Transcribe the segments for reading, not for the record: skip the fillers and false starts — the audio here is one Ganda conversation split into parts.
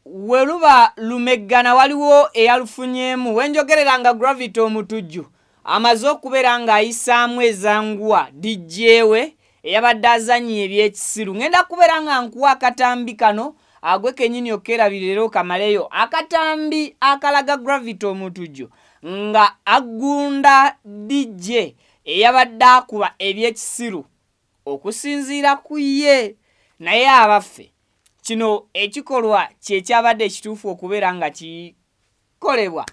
Weluba lumeggana waliwo eyalufunyemu wenjogereranga Gravity Omutujju amaze okubeera ng'ayisaamu ezanguwa DJ we eyabadde azannya ebyekisiru. Ngenda kubeera nga nkuwa akatambi kano agwe kennyini okerabiriro kamaleyo akatambi akalaga Gravity Omutujju nga agunda DJ eyabadde akuba ebyekisiru okusinziira ku ye naye abaffe kino ekikolwa kyekyabadde ekituufu okubeera nga kikolebwa.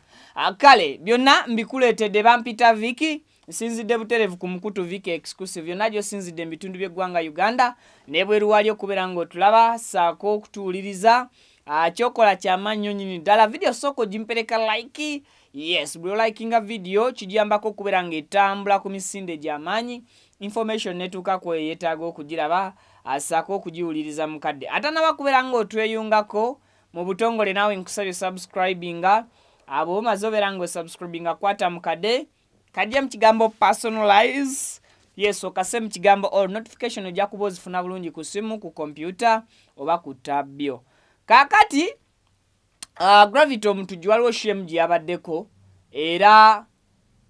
Kale byonna mbikuleetedde bampita Viki nsinzidde butereevu ku mukutu Viki exclusive byonna gy'osinzidde mu bitundu by'eggwanga Uganda n'ebweru wali okubeera ng'otulaba saako okutuwuliriza kyokola ky'amaanyi nnyo nnyini ddala. Video sooka ogimpereka like. Yes, bwe olikinga video kigiyambako okubeera ng'etambula ku misinde gy'amaanyi information netuuka ku yeetaaga okugiraba asaako okugiwuliriza mukadde atanaba kubeera ng'otweyungako mu butongole naawe nkusabye subscribinga abo omaze obeera ng'osubscribinga kwata mukadde kajja mu kigambo personalize. Yes, okase mu kigambo all notification ojja kuba ozifuna bulungi ku simu ku computer oba ku tabyo. Kaakati Gravity Omutujju waliwo shemu gye yabaddeko era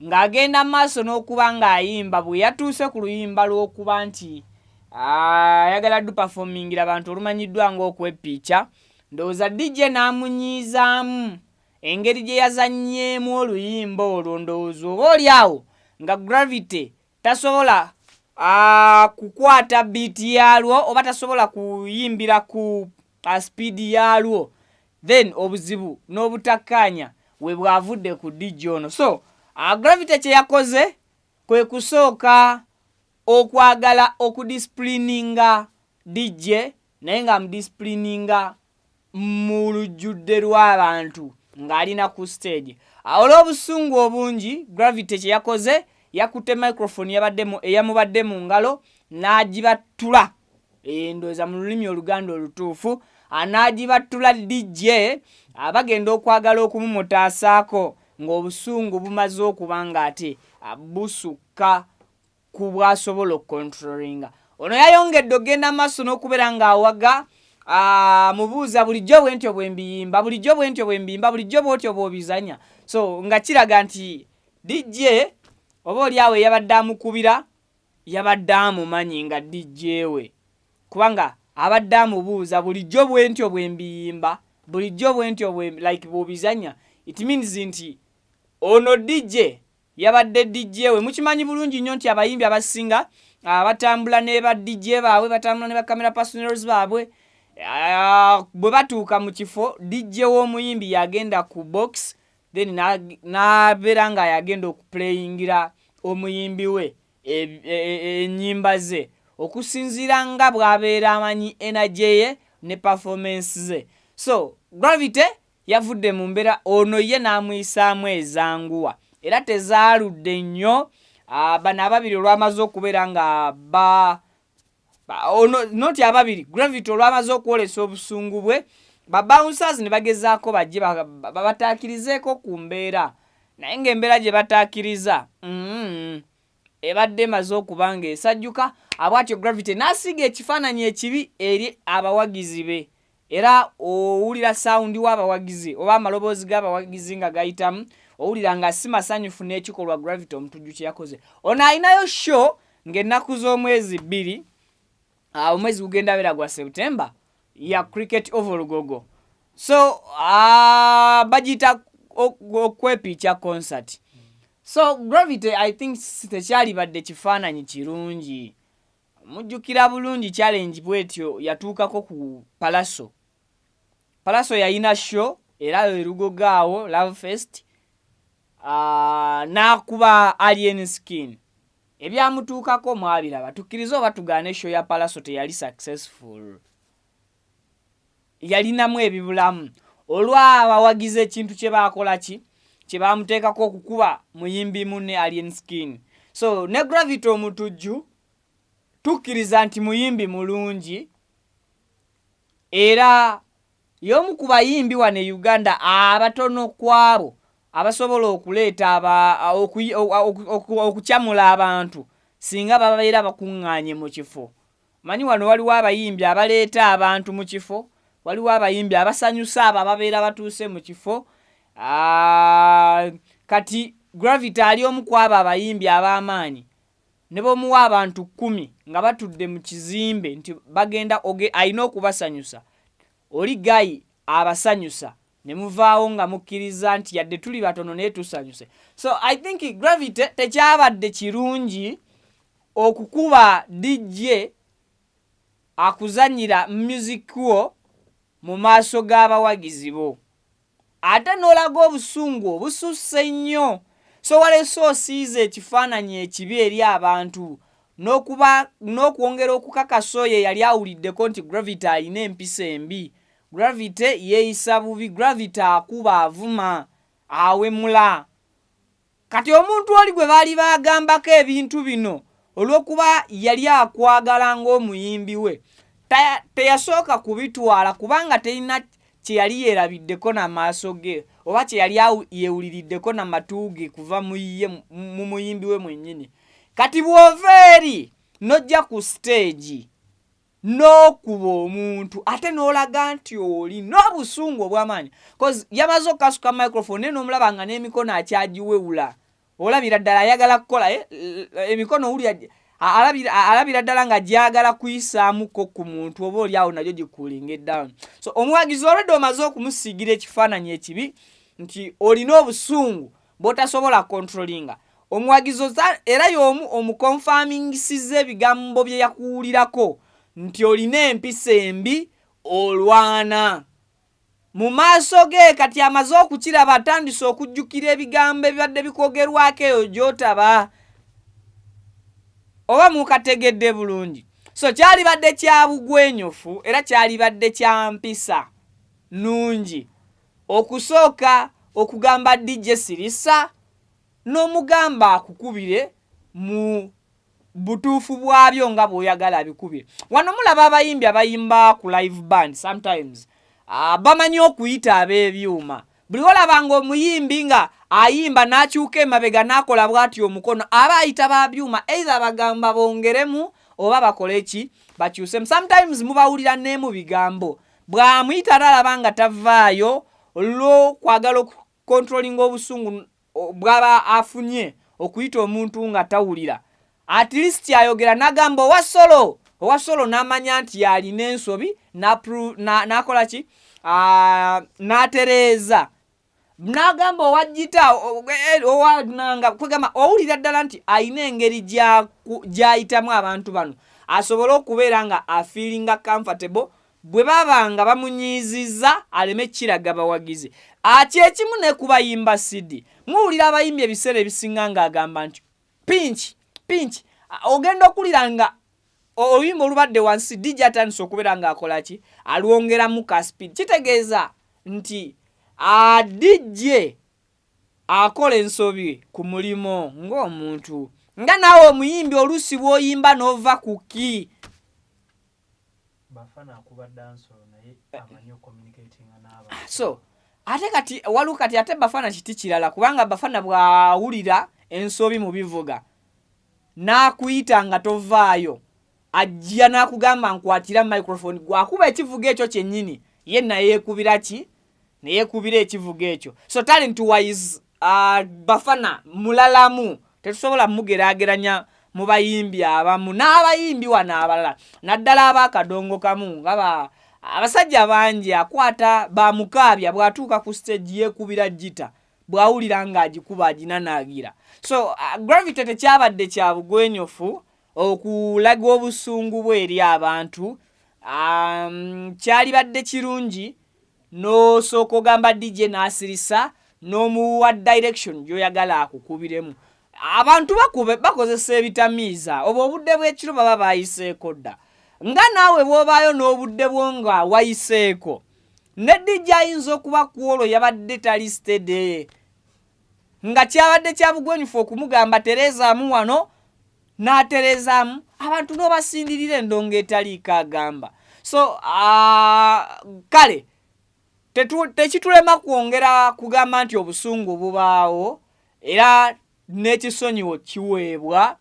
ng'agenda maaso n'okuba ng'ayimba bwe yatuuse ku luyimba lw'okuba nti ayagala du performingira abantu olumanyiddwa ng'okwepicha ndowooza DJ n'amunyiizaamu engeri gye yazannyeemu oluyimba olwo ndowooza oba oli awo nga Gravity tasobola kukwata biiti yalwo oba tasobola kuyimbira ku speed yalwo then obuzibu n'obutakkaanya we bwavudde ku DJ ono. So Gravity kye yakoze kwe kusooka okwagala okudisciplininga DJ naye nga mudisciplininga mu lujjudde lw'abantu ng'alina ku stage. Olw'obusungu obungi Gravity kye yakoze yakutte microphone eyamubadde mu ngalo n'agibattula ndowooza mu lulimi Oluganda olutuufu n'agibattula DJ abagenda okwagala okumumutaasaako ng'obusungu bumaze okuba ng'ate busukka ku bwasobola okukontrolinga. Ono yayongedde ogenda maaso n'okubeera ng'awaga mubuuza bulijjo bwentyo bwe mbiyimba bulijjo bwentyo bwe mbiyimba bulijjo bwotyo bw'obizanya. So nga kiraga nti DJ oba oli awo yabadde amukubira yabadde amumanyi nga DJ we kubanga abadde amubuuza bulijjo bwentyo bwe mbiyimba bulijjo bwentyo like bw'obizanya. It means nti ono DJ yabadde DJ we. Mukimanyi bulungi nnyo nti abayimbi abasinga batambula ne ba DJ baabwe batambula ne ba camera personals baabwe bwe batuuka mu kifo DJ w'omuyimbi yagenda ku box then n'abeera nga yagenda okuplayingira omuyimbi we ennyimba ze okusinziira nga bw'abeera amanyi energy ye ne performance ze. So Gravity yavudde mu mbeera ono ye n'amuyisaamu ezanguwa era tezaaludde nnyo. Bano ababiri olwamaze okubeera nga noti ababiri Gravity olwamaze okwolesa obusungu bwe babouncers ne bagezaako bajje babataakirizeeko ku mbeera naye ng'embeera gye bataakiriza ebadde emaze okuba ng'esajjuka. Abwatyo Gravity n'asiga ekifaananyi ekibi eri abawagizi be era owulira sawundi w'abawagizi oba amaloboozi g'abawagizi nga gayitamu owulira nga si masanyufu n'ekikolwa Gravity Omutujju kye yakoze. Ono alinayo show ng'ennaku z'omwezi 2 omwezi gugenda beera gwa September ya Cricket Ovologogo. So bagiyita okwepicha concert. So Gravity I think tekyalibadde kifaananyi kirungi. Mujjukira bulungi challenge bwetyo yatuukako ku Pallaso. Pallaso yayina show era erugogaawo Love Fest n'akuba Alien Skin. Ebyamutuukako mwabiraba tukkiriza oba tugaane show ya Pallaso teyali successful. Yalinamu ebibulamu olw'abawagize ekintu kye baakola kye baamuteekako okukuba muyimbi munne Alien Skin. So ne Gravity Omutujju tukkiriza nti muyimbi mulungi era y'omu ku bayimbi wano e Uganda abatono kwabo abasobola okuleeta okukyamula abantu singa babeera bakuŋŋaanye mu kifo. Manyi wano waliwo abayimbi abaleeta abantu mu kifo, waliwo abayimbi abasanyusa abo ababeera batuuse mu kifo. Kati Gravity ali omu ku abo abayimbi ab'amaanyi ne bomuwa abantu 10 nga batudde mu kizimbe nti bagenda alina okubasanyusa. Oli Guy abasanyusa ne muvaawo nga mukkiriza nti yadde tuli batono naye tusanyuse. So I think Gravity tekyabadde kirungi okukuba DJ akuzanyira music wo mu maaso g'abawagizi bo. Ate n'olaga obusungu obususse nnyo. So waleese osiize ekifaananyi ekibi eri abantu n'okwongera okukakasa oyo yali awuliddeko nti Gravity alina empisa embi. Gravity yeeyisa bubi, Gravity akuba avuma awemula. Kati omuntu oli gwe baali bagambako ebintu bino olw'okuba yali akwagala ng'omuyimbi we teyasooka kubitwala kubanga terina kye yali yeerabiddeko n'amaaso ge oba kye yali yeewuliriddeko n'amatu ge kuva mu muyimbi we mwennyini. Kati bw'ova eri n'ojja ku stage n'okuba omuntu ate n'olaga nti oli n'obusungu obw'amaanyi cause yamaze okukasuka microphone naye n'omulaba nga n'emikono akyagiwewula. Olabira ddala ayagala kukola emikono alabira ddala nga gyagala kuyisaamuko ku muntu oba oli awo nagyo gikulinga down. So omuwagizi olwedde omaze okumusiigira ekifaananyi ekibi nti olina obusungu bw'otasobola controllinga. Omuwagizi era y'omu omuconfirmingisiza ebigambo bye yakuwulirako nti olina empisa embi olwana. Mu maaso ge kati amaze okukiraba atandise okujjukira ebigambo ebibadde bikwogerwako eyo gy'otaba. Oba mukategedde bulungi. So kyali badde kya bugwenyofu era kyali badde kya mpisa nungi okusooka okugamba DJ Sirisa n'omugamba akukubire mu butuufu bwabyo nga bw'oyagala bikubire. Wano mulaba abayimbi abayimba ku live band sometimes bamanyi okuyita ab'ebyuma. Buli olabanga omuyimbi nga ayimba n'akyuka emabega n'akola bw'atyo omukono aba ayita ba byuma either bagamba bongeremu oba bakole ki bakyusemu. Sometimes mubawulira ne mu bigambo bw'amuyita alaba nga tavaayo olw'okwagala okukontrolinga obusungu bw'aba afunye okuyita omuntu nga tawulira. At least ayogera n'agamba owasolo n'amanya nti yalina ensobi n'akola ki n'atereeza. N'agamba owajjita owananga kwegamba owulira ddala nti ayina engeri gy'ayitamu abantu bano asobole okubeera nga afeelinga comfortable bwe babanga bamunyiizizza aleme kiraga bawagizi. Ati ekimu ne kubayimba CD muwulira abayimbi ebiseera ebisinga ng'agamba nti pinch ogenda okulira nga oluyimba olubadde wansi DJ atandise okubeera ng'akola ki alwongeramu ka speed. Kitegeeza nti DJ akola ensobi ku mulimo ng'omuntu nga naawe omuyimbi oluusi bw'oyimba n'ova ku ki bafana akuba dansolo naye amanyi communicating n'abantu. So ate kati waliwo kati ate bafana kiti kirala kubanga bafana bw'awulira ensobi mu bivuga n'akuyita nga tovaayo ajja n'akugamba nkwatira microphone gwakuba ekivuga ekyo kyennyini ye nayeekubira ki neyeekubira ekivuga ekyo. So talent wise bafana mulalamu tetusobola mugeraageranya mu bayimbi abamu n'abayimbi wano abalala naddala ab'akadongo kamu nga abasajja bangi akwata bamukaabya bw'atuuka ku stage yeekubira gita bw'awulira ng'agikuba aginanaagira. So Gravity tekyabadde kya bugwenyofu okulaga obusungu bwe eri abantu. Kyali badde kirungi n'osooka ogamba DJ n'asirisa n'omuwa direction gy'oyagala akukubiremu. Abantu bakozesa ebitamiiza oba obudde bw'ekiro baba bayiseeko dda nga naawe bw'obaayo n'obudde bwo nga wayiseeko ne DJ ayinza okuba kwolwo yabadde tali steady nga kyabadde kya bugwenyufu okumugamba terezaamu wano n'aterezaamu abantu n'obasindirira endongo etaliiko agamba. So kale tekitulema kwongera kugamba nti obusungu bubaawo era n'ekisonyiwo kiweebwa.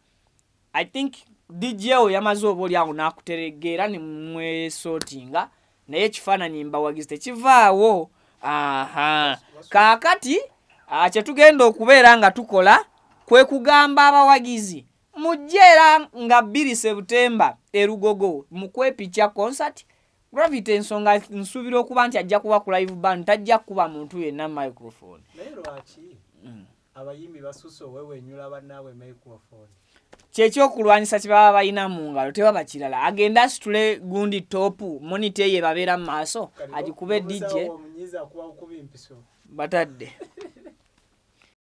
I think DJ yamaze oboli awo n'akuteregeera ne mwesootinga naye ekifaananyi mbawagizi tekivaawo. Kaakati kye tugenda okubeera nga tukola kwe kugamba abawagizi mujje era nga 2 September Erugogo mu Okumupicha concert. Gravity ensonga nsuubira okuba nti ajja kuba ku live band, tajja kuba muntu yenna microphone. Naye lwaki abayimbi basusse owewenyula bannaabwe microphone? Kyekyokulwanyisa kye baba balina mu ngalo tebaba kirala. Agenda asitule gundi topu monitor ye babeera mu maaso agikube DJ batadde.